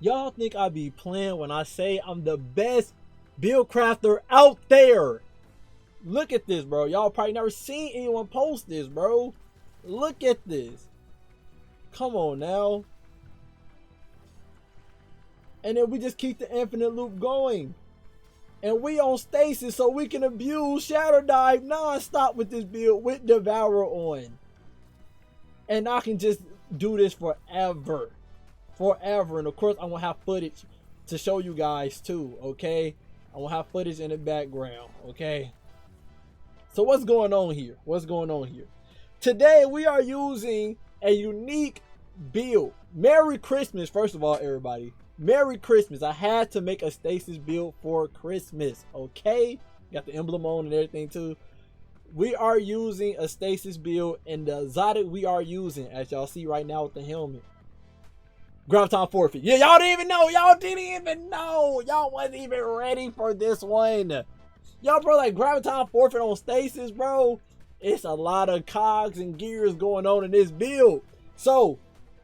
Y'all think I be playing when I say I'm the best build crafter out there. Look at this, bro. Y'all probably never seen anyone post this, bro. Look at this. Come on now. And then we just keep the infinite loop going. And we on Stasis so we can abuse Shadow Dive non-stop with this build with Devourer on. And I can just do this forever. Forever. And of course I'm going to have footage to show you guys too, okay? I'm going to have footage in the background, okay? So what's going on here? What's going on here? Today we are using a unique build. Merry Christmas, first of all, everybody. Merry Christmas. I had to make a Stasis build for Christmas, okay? Got the emblem on and everything too. We are using a Stasis build, and the exotic we are using, as y'all see right now with the helmet, Graviton Forfeit. Yeah, y'all didn't even know. Y'all didn't even know. Y'all wasn't even ready for this one. Y'all, bro, like Graviton Forfeit on Stasis, bro. It's a lot of cogs and gears going on in this build. So,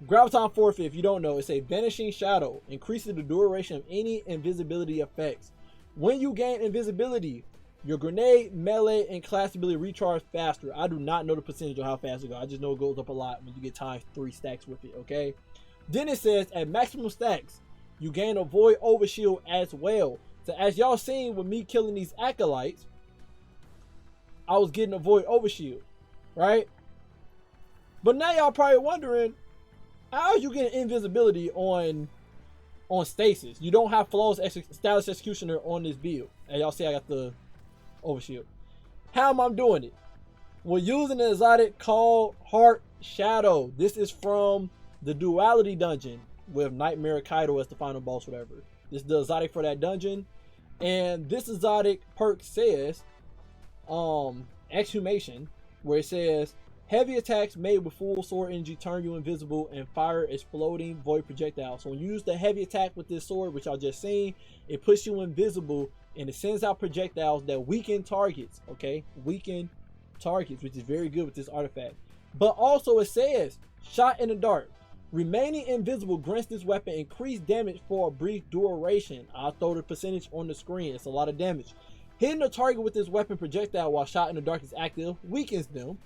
Graviton Forfeit, if you don't know, it's a Vanishing Shadow. Increases the duration of any invisibility effects. When you gain invisibility, your grenade, melee, and class ability recharge faster. I do not know the percentage of how fast it goes. I just know it goes up a lot when you get times 3 stacks with it, okay? Then it says, at maximum stacks, you gain a Void Overshield as well. So as y'all seen with me killing these acolytes, I was getting a Void Overshield, right? But now y'all probably wondering, how are you getting invisibility on Stasis? You don't have Flawless Status Executioner on this build. And y'all see I got the Overshield. How am I doing it? We're using an exotic called Heart Shadow. This is from the Duality Dungeon with AlchemistKirito as the final boss, whatever. This is the exotic for that dungeon. And this exotic perk says, Exhumation, where it says, heavy attacks made with full sword energy turn you invisible and fire exploding void projectiles. So when you use the heavy attack with this sword, which y'all just seen, it puts you invisible and it sends out projectiles that weaken targets, okay? Weaken targets, which is very good with this artifact. But also it says, shot in the dark. Remaining invisible grants this weapon increased damage for a brief duration. I'll throw the percentage on the screen. It's a lot of damage. Hitting a target with this weapon projectile while shot in the dark is active weakens them.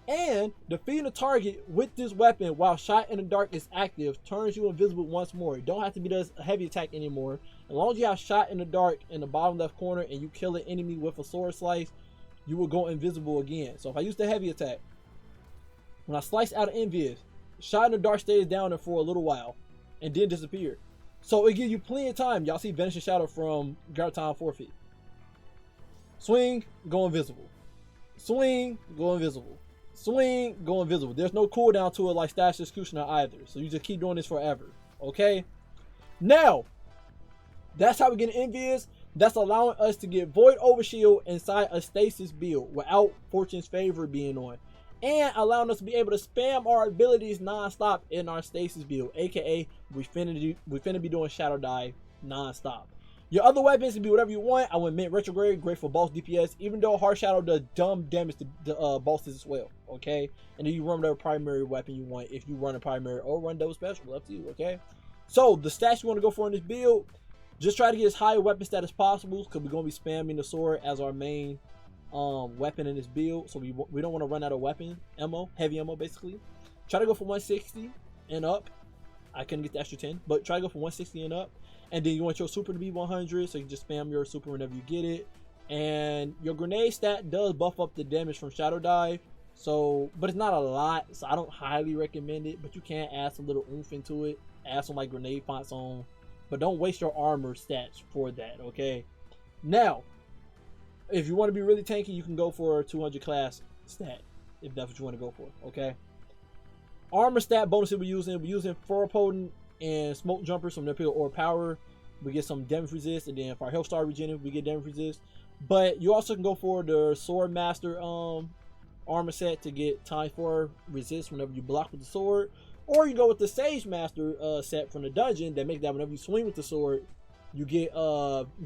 And defeating a target with this weapon while shot in the dark is active turns you invisible once more. You don't have to be a heavy attack anymore. As long as you have shot in the dark in the bottom left corner and you kill an enemy with a sword slice, you will go invisible again. So if I use the heavy attack, when I slice out an invis, shot in the dark stays down there for a little while and then disappear. So it gives you plenty of time. Y'all see Vanishing Shadow from Graviton Forfeit. Swing, go invisible. Swing, go invisible. Swing, go invisible. There's no cooldown to it like Status Executioner either. So you just keep doing this forever. Okay? Now, that's how we get an Envious. That's allowing us to get Void Overshield inside a Stasis build without Fortune's Favor being on. And allowing us to be able to spam our abilities non-stop in our Stasis build. AKA, we finna be doing Shadow Dive non-stop. Your other weapons can be whatever you want. I went Mint Retrograde, great for boss DPS, even though Heart Shadow does dumb damage to the bosses as well, okay? And then you run whatever primary weapon you want if you run a primary or run double special, up to you, okay? So, the stats you want to go for in this build, just try to get as high a weapon stat as possible because we're going to be spamming the sword as our main weapon in this build. So, we don't want to run out of weapon ammo, heavy ammo basically. Try to go for 160 and up. I couldn't get the extra 10, but try to go for 160 and up. And then you want your super to be 100, so you can just spam your super whenever you get it. And your grenade stat does buff up the damage from Shadow Dive, so, but it's not a lot, so I don't highly recommend it. But you can add some little oomph into it, add some like grenade fonts on, but don't waste your armor stats for that, okay? Now, if you want to be really tanky, you can go for a 200 class stat, if that's what you want to go for, okay? Armor stat bonuses we're using Fur Potent and Smoke Jumpers from their pill or power. We get some damage resist, and then if our health star regenerates, we get damage resist. But you also can go for the Sword Master armor set to get ×4 resist whenever you block with the sword, or you go with the Sage Master set from the dungeon that makes that whenever you swing with the sword, you get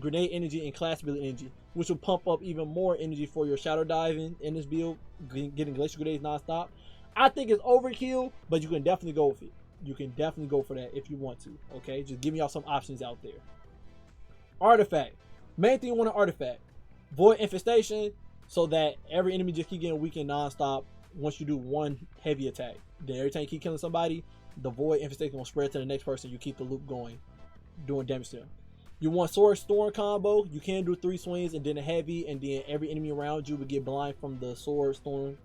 grenade energy and class ability energy, which will pump up even more energy for your shadow diving in this build, getting glacial grenades non-stop. I think it's overkill, but you can definitely go with it. you can definitely go for that if you want to. Okay, just giving y'all some options out there. Artifact. Main thing you want an artifact. Void Infestation, so that every enemy just keep getting weakened non-stop once you do one heavy attack. Then every time you keep killing somebody, the Void Infestation will spread to the next person. You keep the loop going, doing damage to them. You want Sword Storm combo. You can do 3 swings and then a heavy, and then every enemy around you will get blind from the Sword Storm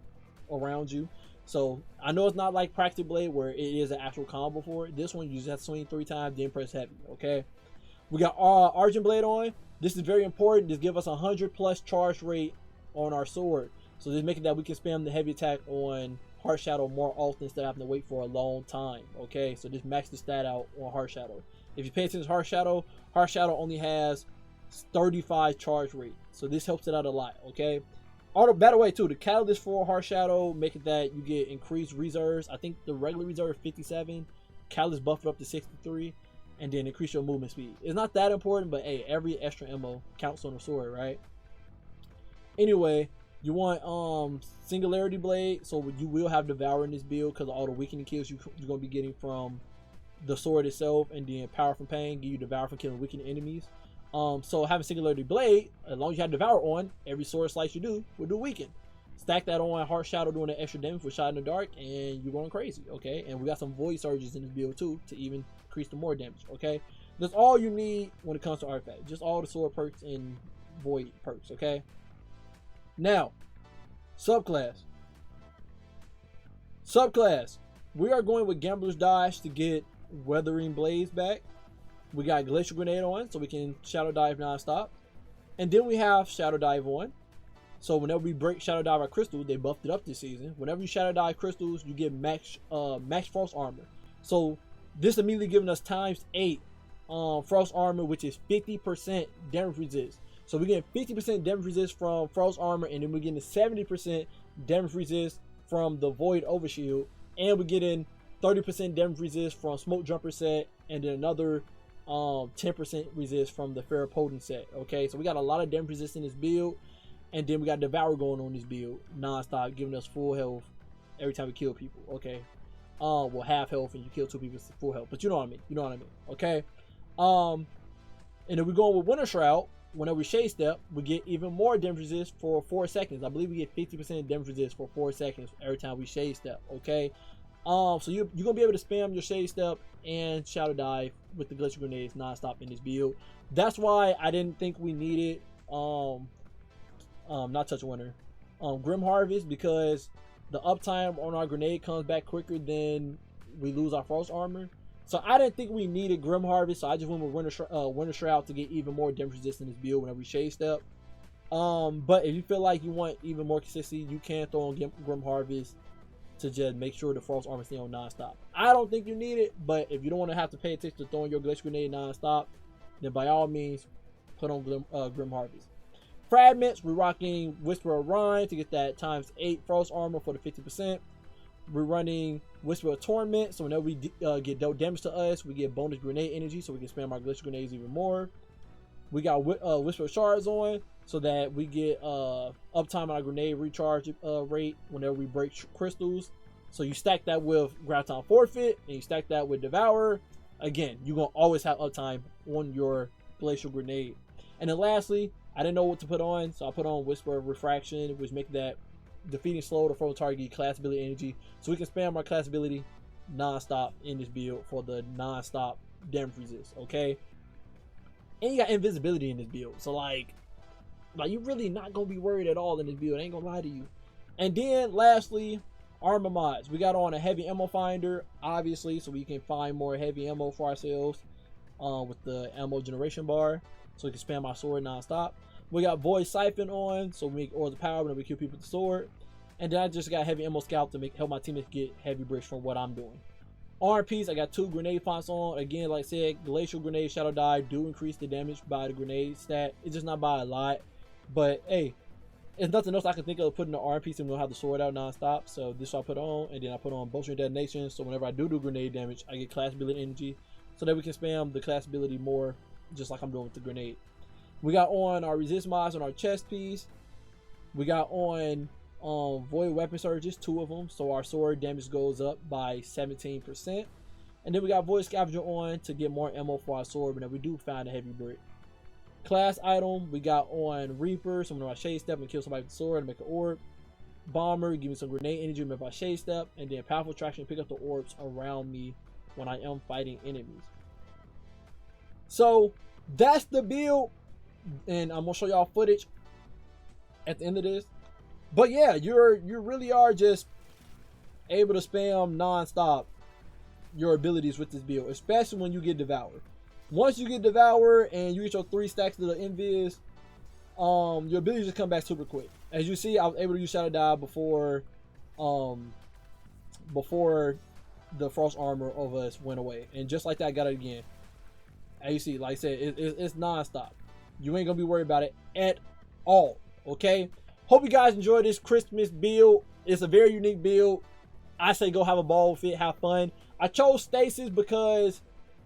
around you. So I know it's not like Practice Blade where it is an actual combo for it. This one you just have to swing 3 times, then press heavy. Okay. We got Argent Blade on. This is very important. This gives us 100+ charge rate on our sword. So this making that we can spam the heavy attack on Heart Shadow more often instead of having to wait for a long time. Okay, so this maxes the stat out on Heart Shadow. If you pay attention to Heart Shadow only has 35 charge rate. So this helps it out a lot. Okay. By the way, too, the catalyst for Heart Shadow make it that you get increased reserves. I think the regular reserve is 57. Catalyst buff it up to 63. And then increase your movement speed. It's not that important, but hey, every extra ammo counts on the sword, right? Anyway, you want Singularity Blade, so you will have Devour in this build because of all the weakening kills you're going to be getting from the sword itself, and then Power from Pain give you Devour from killing weakening enemies. So having Singularity Blade, as long as you have Devour on, every sword slice you do will do weaken. Stack that on Heart Shadow doing the extra damage with Shot in the Dark, and you're going crazy, okay? And we got some Void Surges in this build too to even increase the more damage, okay? That's all you need when it comes to artifact. Just all the sword perks and void perks, okay? Now, subclass. We are going with Gambler's Dodge to get Weathering Blaze back. We got Glacial Grenade on, so we can Shadow Dive non-stop. And then we have Shadow Dive on. So whenever we break Shadow Dive our crystals, they buffed it up this season. Whenever you Shadow Dive crystals, you get max Frost Armor. So this immediately giving us ×8 Frost Armor, which is 50% damage resist. So we're getting 50% damage resist from Frost Armor, and then we're getting 70% damage resist from the Void Overshield, and we're getting 30% damage resist from Smoke Jumper set, and then another 10% resist from the Ferropotent set. Okay, so we got a lot of damage resist in this build, and then we got Devour going on this build non-stop, giving us full health every time we kill people. Okay. Well, half health and you kill 2 people, full health, but you know what I mean. Okay. And then we're going with Winter Shroud. Whenever we Shade Step, we get even more damage resist for 4 seconds. I believe we get 50% damage resist for 4 seconds every time we Shade Step. Okay. So you're gonna be able to spam your Shade Step and Shadow Dive with the Glacial Grenades non-stop in this build. That's why I didn't think we needed not Touch of Winter, Grim Harvest, because the uptime on our grenade comes back quicker than we lose our Frost Armor. So I didn't think we needed Grim Harvest, so I just went with Winter Shroud to get even more damage resistance in this build whenever we Shade Step. But if you feel like you want even more consistency, you can throw on Grim Harvest to just make sure the Frost Armor stay on non-stop. I don't think you need it, but if you don't want to have to pay attention to throwing your Glacial Grenade non-stop, then by all means, put on Grim Harvest. Fragments, we're rocking Whisper of Rhyme to get that ×8 Frost Armor for the 50%. We're running Whisper of Torment, so whenever we get dealt damage to us, we get bonus grenade energy, so we can spam our Glacial Grenades even more. We got Whisper of Shards on, so that we get uptime on our grenade recharge rate whenever we break crystals. So you stack that with Graviton Forfeit, and you stack that with Devour. Again, you're going to always have uptime on your Glacial Grenade. And then lastly, I didn't know what to put on, so I put on Whisper of Refraction, which make that defeating slow to throw target class ability energy, so we can spam our class ability non-stop in this build for the non-stop damage resist. Okay, and you got invisibility in this build, so like you're really not gonna be worried at all in this build. I ain't gonna lie to you. And then lastly, armor mods. We got on a heavy ammo finder, obviously, so we can find more heavy ammo for ourselves with the ammo generation bar, so we can spam our sword non-stop. We got Void Siphon on, so we make Oils of Power when we kill people with the sword. And then I just got Heavy Ammo Scalp to help my teammates get heavy bricks from what I'm doing. Arm piece, I got 2 grenade fonts on. Again, like I said, Glacial Grenade, Shadow Dive do increase the damage by the grenade stat. It's just not by a lot. But hey, it's nothing else I can think of putting the arm piece and we'll have the sword out non-stop. So this I put on, and then I put on Bolstering Detonation. So whenever I do grenade damage, I get class ability energy, so that we can spam the class ability more, just like I'm doing with the grenade. We got on our resist mods on our chest piece. We got on Void Weapon Surges, 2 of them, so our sword damage goes up by 17%. And then we got Void Scavenger on to get more ammo for our sword, but then we do find a heavy brick. Class item, we got on Reaper, so when I shade step and kill somebody with the sword and make an orb. Bomber, give me some grenade energy if I shade step, and then powerful attraction, pick up the orbs around me when I am fighting enemies. So that's the build, and I'm gonna show y'all footage at the end of this. But yeah, you really are just able to spam non-stop your abilities with this build, especially when you get devoured. Once you get devoured and you get your 3 stacks of the invis, your abilities just come back super quick. As you see, I was able to use Shadow Dive before the frost armor of us went away, and just like that, I got it again. As you see, like I said, it's non-stop. You ain't gonna be worried about it at all. Okay, hope you guys enjoy this Christmas build. It's a very unique build. I say go have a ball with it, have fun. I chose Stasis because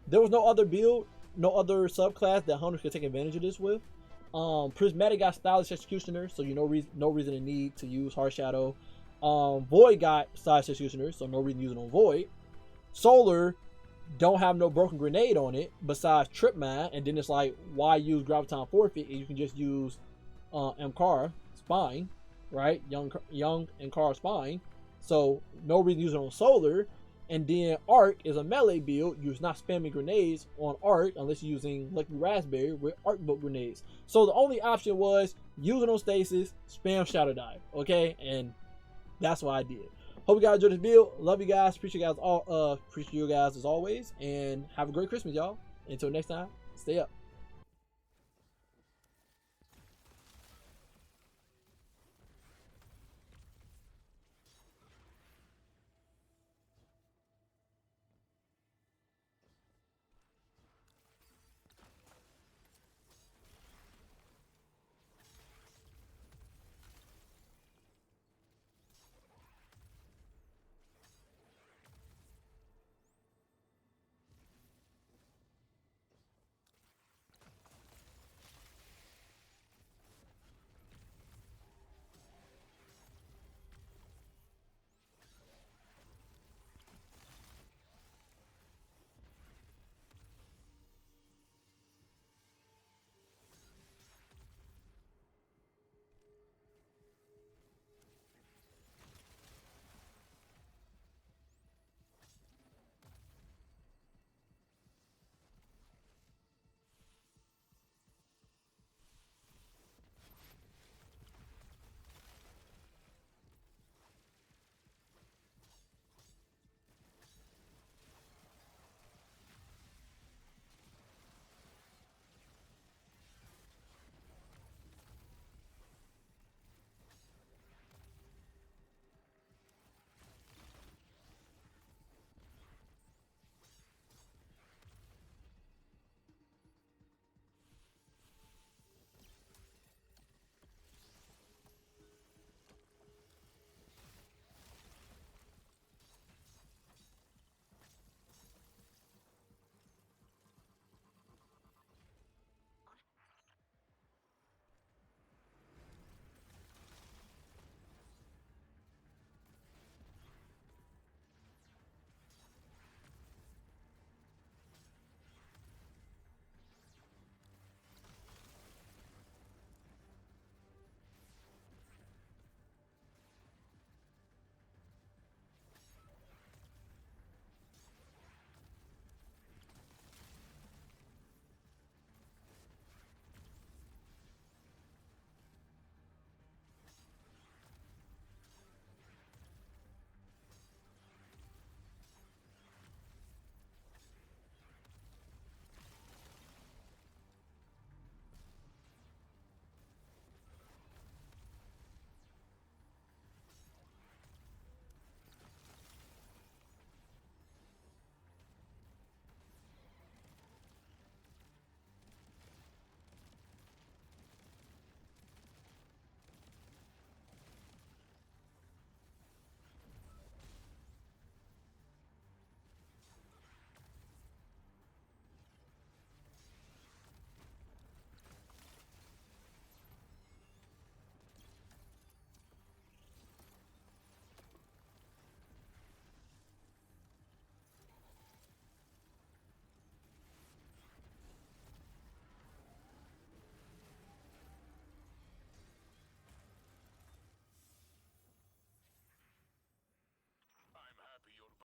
there was no other build, no other subclass that hunters could take advantage of this with. Prismatic got Stylish Executioner, so no reason to need to use Hard Shadow. Void got Stylish Executioner, so no reason to use it on Void. Solar don't have no broken grenade on it besides Trip Mine, and then it's like, why use Graviton Forfeit if you can just use Mkara Spine, right? Young Mkara Spine. So no reason to use it on Solar. And then Arc is a melee build. You're not spamming grenades on Arc unless you're using Lucky Raspberry with Arc Bolt grenades. So the only option was use it on Stasis, spam Shadow Dive. Okay, and that's what I did. Hope you guys enjoyed this build. Love you guys. Appreciate you guys as always. And have a great Christmas, y'all. Until next time, stay up.